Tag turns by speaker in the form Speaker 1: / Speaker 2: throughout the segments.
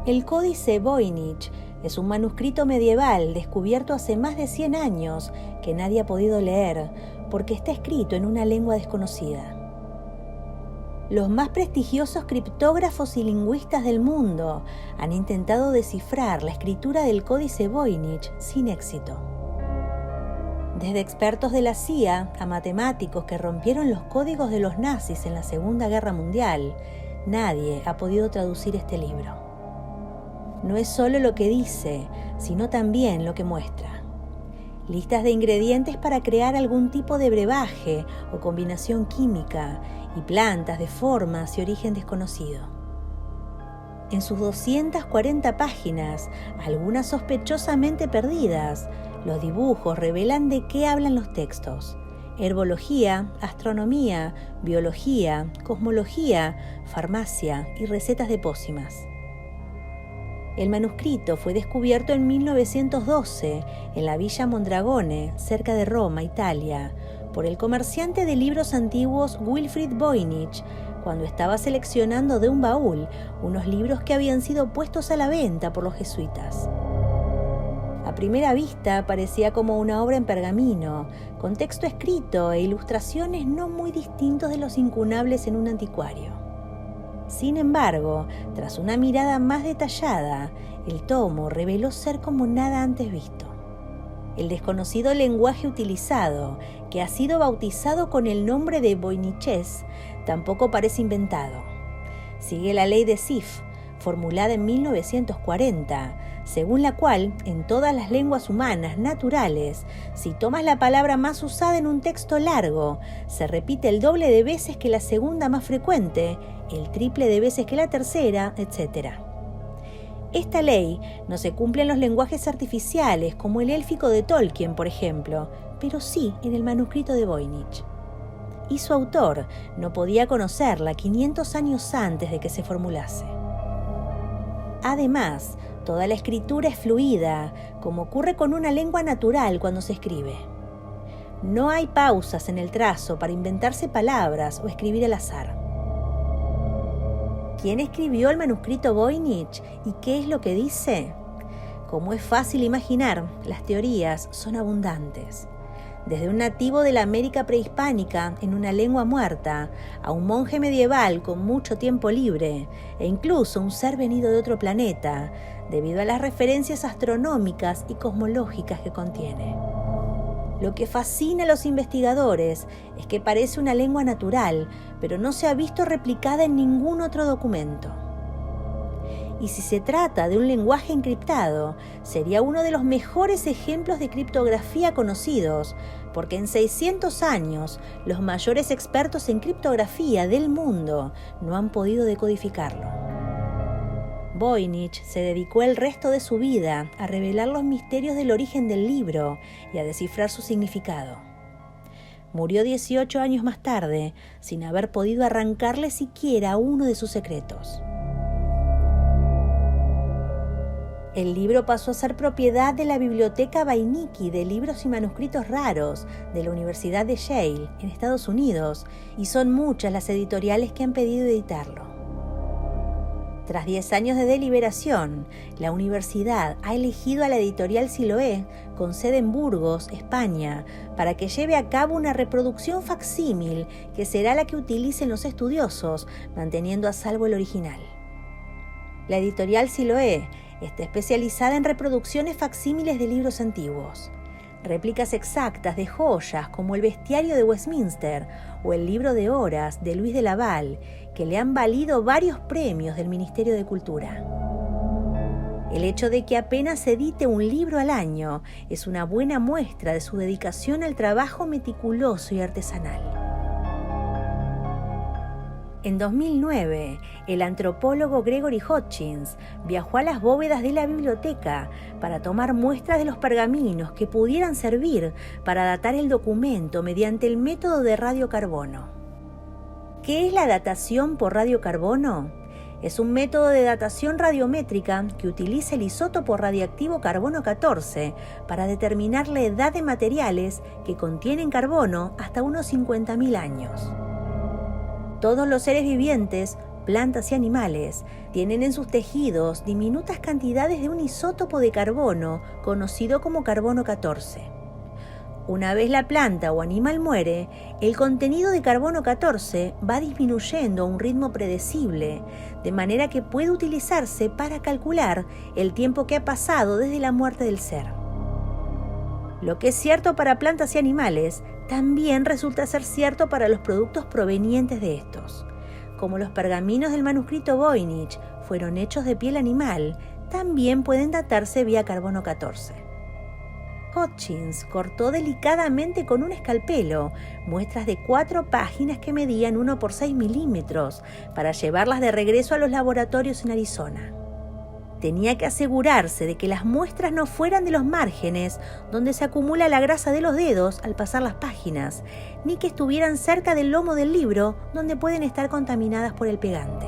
Speaker 1: El Códice Voynich es un manuscrito medieval descubierto hace más de 100 años que nadie ha podido leer porque está escrito en una lengua desconocida. Los más prestigiosos criptógrafos y lingüistas del mundo han intentado descifrar la escritura del Códice Voynich sin éxito. Desde expertos de la CIA a matemáticos que rompieron los códigos de los nazis en la Segunda Guerra Mundial, nadie ha podido traducir este libro. No es solo lo que dice, sino también lo que muestra. Listas de ingredientes para crear algún tipo de brebaje o combinación química y plantas de formas y origen desconocido. En sus 240 páginas, algunas sospechosamente perdidas, los dibujos revelan de qué hablan los textos: herbología, astronomía, biología, cosmología, farmacia y recetas de pócimas. El manuscrito fue descubierto en 1912 en la Villa Mondragone, cerca de Roma, Italia, por el comerciante de libros antiguos Wilfrid Voynich, cuando estaba seleccionando de un baúl unos libros que habían sido puestos a la venta por los jesuitas. A primera vista parecía como una obra en pergamino, con texto escrito e ilustraciones no muy distintos de los incunables en un anticuario. Sin embargo, tras una mirada más detallada, el tomo reveló ser como nada antes visto. El desconocido lenguaje utilizado, que ha sido bautizado con el nombre de voynichés, tampoco parece inventado. Sigue la ley de Zipf, formulada en 1940, según la cual, en todas las lenguas humanas naturales, si tomas la palabra más usada en un texto largo, se repite el doble de veces que la segunda más frecuente, el triple de veces que la tercera, etc. Esta ley no se cumple en los lenguajes artificiales, como el élfico de Tolkien, por ejemplo, pero sí en el manuscrito de Voynich. Y su autor no podía conocerla 500 años antes de que se formulase. Además, toda la escritura es fluida, como ocurre con una lengua natural cuando se escribe. No hay pausas en el trazo para inventarse palabras o escribir al azar. ¿Quién escribió el manuscrito Voynich y qué es lo que dice? Como es fácil imaginar, las teorías son abundantes. Desde un nativo de la América prehispánica en una lengua muerta, a un monje medieval con mucho tiempo libre, e incluso un ser venido de otro planeta, debido a las referencias astronómicas y cosmológicas que contiene. Lo que fascina a los investigadores es que parece una lengua natural, pero no se ha visto replicada en ningún otro documento. Y si se trata de un lenguaje encriptado, sería uno de los mejores ejemplos de criptografía conocidos, porque en 600 años los mayores expertos en criptografía del mundo no han podido decodificarlo. Voynich se dedicó el resto de su vida a revelar los misterios del origen del libro y a descifrar su significado. Murió 18 años más tarde, sin haber podido arrancarle siquiera uno de sus secretos. El libro pasó a ser propiedad de la Biblioteca Beinecke de Libros y Manuscritos Raros de la Universidad de Yale, en Estados Unidos, y son muchas las editoriales que han pedido editarlo. Tras 10 años de deliberación, la universidad ha elegido a la editorial Siloé, con sede en Burgos, España, para que lleve a cabo una reproducción facsímil que será la que utilicen los estudiosos, manteniendo a salvo el original. La editorial Siloé está especializada en reproducciones facsímiles de libros antiguos, réplicas exactas de joyas como el Bestiario de Westminster o el Libro de Horas de Luis de Laval, que le han valido varios premios del Ministerio de Cultura. El hecho de que apenas edite un libro al año es una buena muestra de su dedicación al trabajo meticuloso y artesanal. En 2009, el antropólogo Gregory Hutchins viajó a las bóvedas de la biblioteca para tomar muestras de los pergaminos que pudieran servir para datar el documento mediante el método de radiocarbono. ¿Qué es la datación por radiocarbono? Es un método de datación radiométrica que utiliza el isótopo radiactivo carbono 14 para determinar la edad de materiales que contienen carbono hasta unos 50.000 años. Todos los seres vivientes plantas y animales tienen en sus tejidos diminutas cantidades de un isótopo de carbono conocido como carbono 14. Una vez la planta o animal muere, el contenido de carbono 14 va disminuyendo a un ritmo predecible, de manera que puede utilizarse para calcular el tiempo que ha pasado desde la muerte del ser. Lo que es cierto para plantas y animales, también resulta ser cierto para los productos provenientes de estos. Como los pergaminos del manuscrito Voynich fueron hechos de piel animal, también pueden datarse vía carbono 14. Hutchins cortó delicadamente con un escalpelo muestras de 4 páginas que medían 1 por 6 milímetros para llevarlas de regreso a los laboratorios en Arizona. Tenía que asegurarse de que las muestras no fueran de los márgenes donde se acumula la grasa de los dedos al pasar las páginas, ni que estuvieran cerca del lomo del libro donde pueden estar contaminadas por el pegante.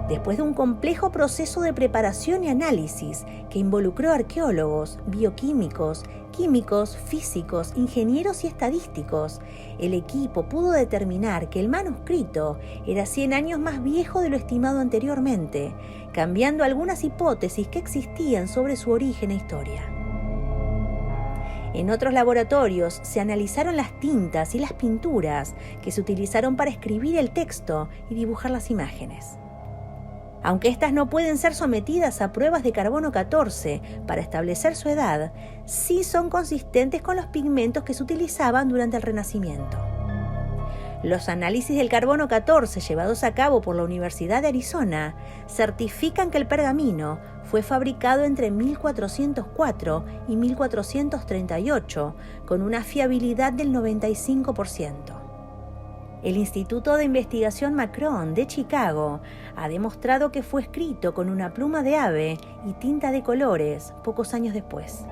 Speaker 1: Después de un complejo proceso de preparación y análisis que involucró arqueólogos, bioquímicos, químicos, físicos, ingenieros y estadísticos, el equipo pudo determinar que el manuscrito era 100 años más viejo de lo estimado anteriormente, cambiando algunas hipótesis que existían sobre su origen e historia. En otros laboratorios se analizaron las tintas y las pinturas que se utilizaron para escribir el texto y dibujar las imágenes. Aunque estas no pueden ser sometidas a pruebas de carbono 14 para establecer su edad, sí son consistentes con los pigmentos que se utilizaban durante el Renacimiento. Los análisis del carbono 14 llevados a cabo por la Universidad de Arizona certifican que el pergamino fue fabricado entre 1404 y 1438 con una fiabilidad del 95%. El Instituto de Investigación Macron de Chicago ha demostrado que fue escrito con una pluma de ave y tinta de colores pocos años después.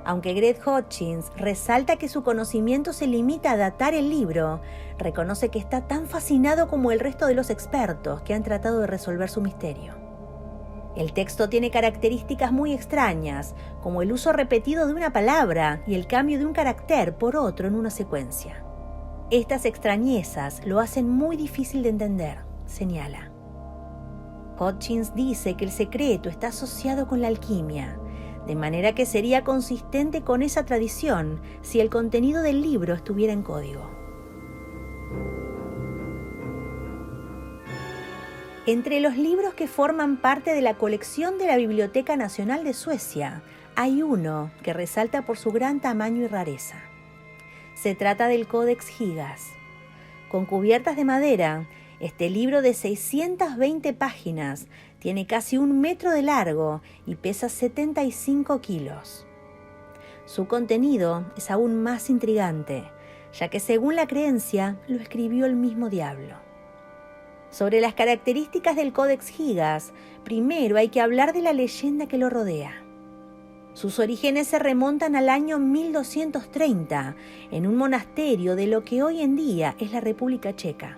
Speaker 1: Aunque Greg Hutchins resalta que su conocimiento se limita a datar el libro, reconoce que está tan fascinado como el resto de los expertos que han tratado de resolver su misterio. El texto tiene características muy extrañas, como el uso repetido de una palabra y el cambio de un carácter por otro en una secuencia. Estas extrañezas lo hacen muy difícil de entender, señala. Hutchins dice que el secreto está asociado con la alquimia, de manera que sería consistente con esa tradición si el contenido del libro estuviera en código. Entre los libros que forman parte de la colección de la Biblioteca Nacional de Suecia, hay uno que resalta por su gran tamaño y rareza. Se trata del Codex Gigas. Con cubiertas de madera, este libro de 620 páginas tiene casi 1 metro de largo y pesa 75 kilos. Su contenido es aún más intrigante, ya que según la creencia lo escribió el mismo diablo. Sobre las características del Codex Gigas, primero hay que hablar de la leyenda que lo rodea. Sus orígenes se remontan al año 1230, en un monasterio de lo que hoy en día es la República Checa.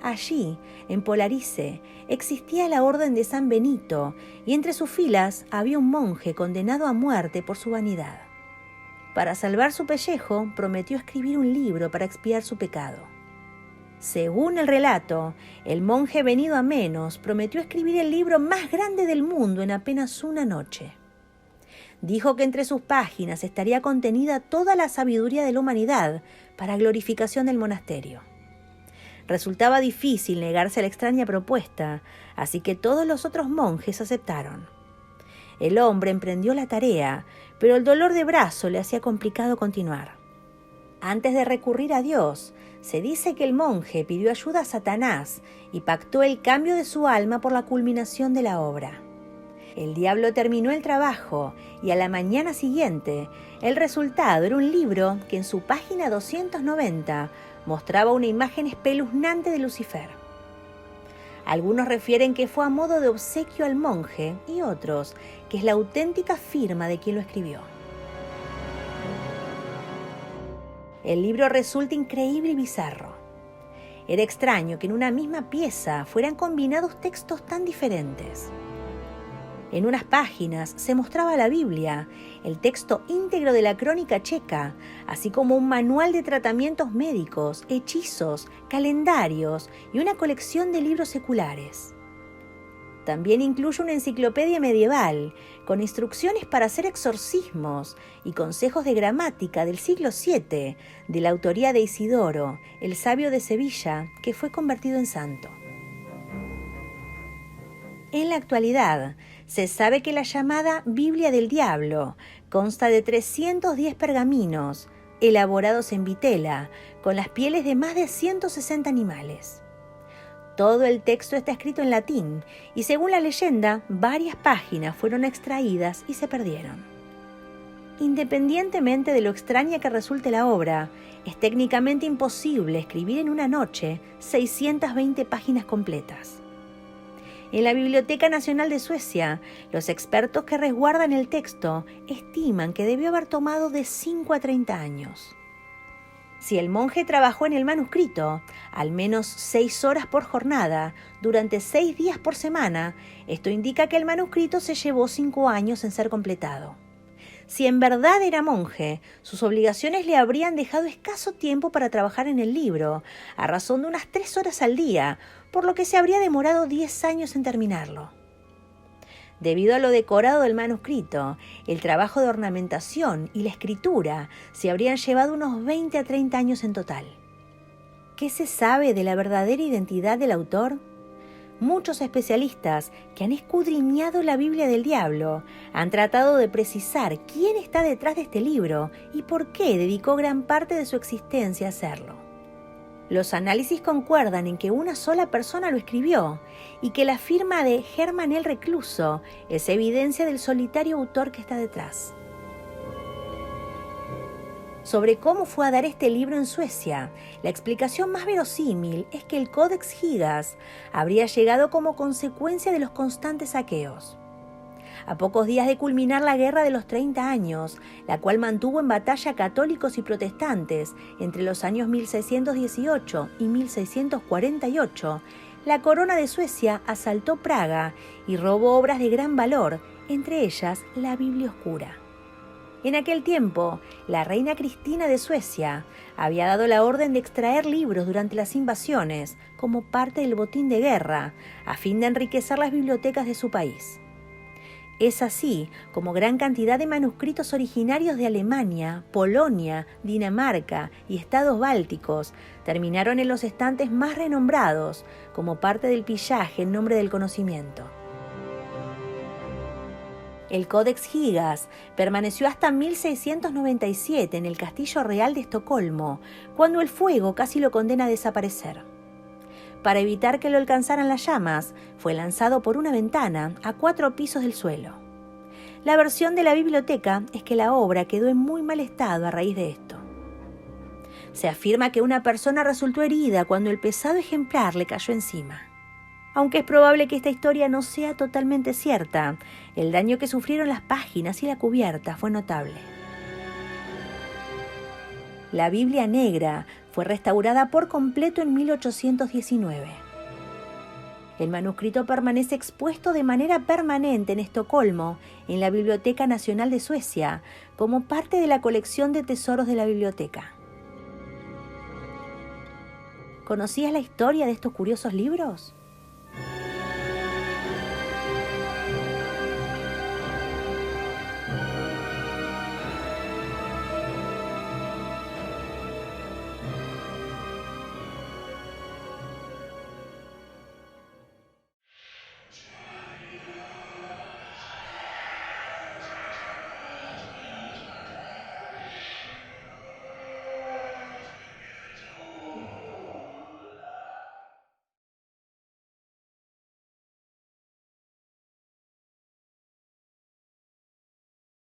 Speaker 1: Allí, en Polarice, existía la Orden de San Benito y entre sus filas había un monje condenado a muerte por su vanidad. Para salvar su pellejo, prometió escribir un libro para expiar su pecado. Según el relato, el monje venido a menos prometió escribir el libro más grande del mundo en apenas una noche. Dijo que entre sus páginas estaría contenida toda la sabiduría de la humanidad para glorificación del monasterio. Resultaba difícil negarse a la extraña propuesta, así que todos los otros monjes aceptaron. El hombre emprendió la tarea, pero el dolor de brazo le hacía complicado continuar. Antes de recurrir a Dios, se dice que el monje pidió ayuda a Satanás y pactó el cambio de su alma por la culminación de la obra. El diablo terminó el trabajo y a la mañana siguiente, el resultado era un libro que en su página 290 mostraba una imagen espeluznante de Lucifer. Algunos refieren que fue a modo de obsequio al monje y otros que es la auténtica firma de quien lo escribió. El libro resulta increíble y bizarro. Era extraño que en una misma pieza fueran combinados textos tan diferentes. En unas páginas se mostraba la Biblia, el texto íntegro de la Crónica Checa, así como un manual de tratamientos médicos, hechizos, calendarios y una colección de libros seculares. También incluye una enciclopedia medieval, con instrucciones para hacer exorcismos y consejos de gramática del siglo VII, de la autoría de Isidoro, el sabio de Sevilla, que fue convertido en santo. En la actualidad, se sabe que la llamada Biblia del Diablo consta de 310 pergaminos, elaborados en vitela, con las pieles de más de 160 animales. Todo el texto está escrito en latín y, según la leyenda, varias páginas fueron extraídas y se perdieron. Independientemente de lo extraña que resulte la obra, es técnicamente imposible escribir en una noche 620 páginas completas. En la Biblioteca Nacional de Suecia, los expertos que resguardan el texto estiman que debió haber tomado de 5 a 30 años. Si el monje trabajó en el manuscrito al menos 6 horas por jornada, durante 6 días por semana, esto indica que el manuscrito se llevó 5 años en ser completado. Si en verdad era monje, sus obligaciones le habrían dejado escaso tiempo para trabajar en el libro, a razón de unas 3 horas al día, por lo que se habría demorado 10 años en terminarlo. Debido a lo decorado del manuscrito, el trabajo de ornamentación y la escritura se habrían llevado unos 20 a 30 años en total. ¿Qué se sabe de la verdadera identidad del autor? Muchos especialistas que han escudriñado la Biblia del Diablo han tratado de precisar quién está detrás de este libro y por qué dedicó gran parte de su existencia a hacerlo. Los análisis concuerdan en que una sola persona lo escribió y que la firma de Hermann el Recluso es evidencia del solitario autor que está detrás. Sobre cómo fue a dar este libro en Suecia, la explicación más verosímil es que el Codex Gigas habría llegado como consecuencia de los constantes saqueos. A pocos días de culminar la Guerra de los 30 años, la cual mantuvo en batalla católicos y protestantes entre los años 1618 y 1648, la corona de Suecia asaltó Praga y robó obras de gran valor, entre ellas la Biblia Oscura. En aquel tiempo, la reina Cristina de Suecia había dado la orden de extraer libros durante las invasiones como parte del botín de guerra, a fin de enriquecer las bibliotecas de su país. Es así como gran cantidad de manuscritos originarios de Alemania, Polonia, Dinamarca y estados bálticos terminaron en los estantes más renombrados como parte del pillaje en nombre del conocimiento. El Codex Gigas permaneció hasta 1697 en el Castillo Real de Estocolmo, cuando el fuego casi lo condena a desaparecer. Para evitar que lo alcanzaran las llamas, fue lanzado por una ventana a 4 pisos del suelo. La versión de la biblioteca es que la obra quedó en muy mal estado a raíz de esto. Se afirma que una persona resultó herida cuando el pesado ejemplar le cayó encima. Aunque es probable que esta historia no sea totalmente cierta, el daño que sufrieron las páginas y la cubierta fue notable. La Biblia Negra fue restaurada por completo en 1819. El manuscrito permanece expuesto de manera permanente en Estocolmo, en la Biblioteca Nacional de Suecia, como parte de la colección de tesoros de la biblioteca. ¿Conocías la historia de estos curiosos libros?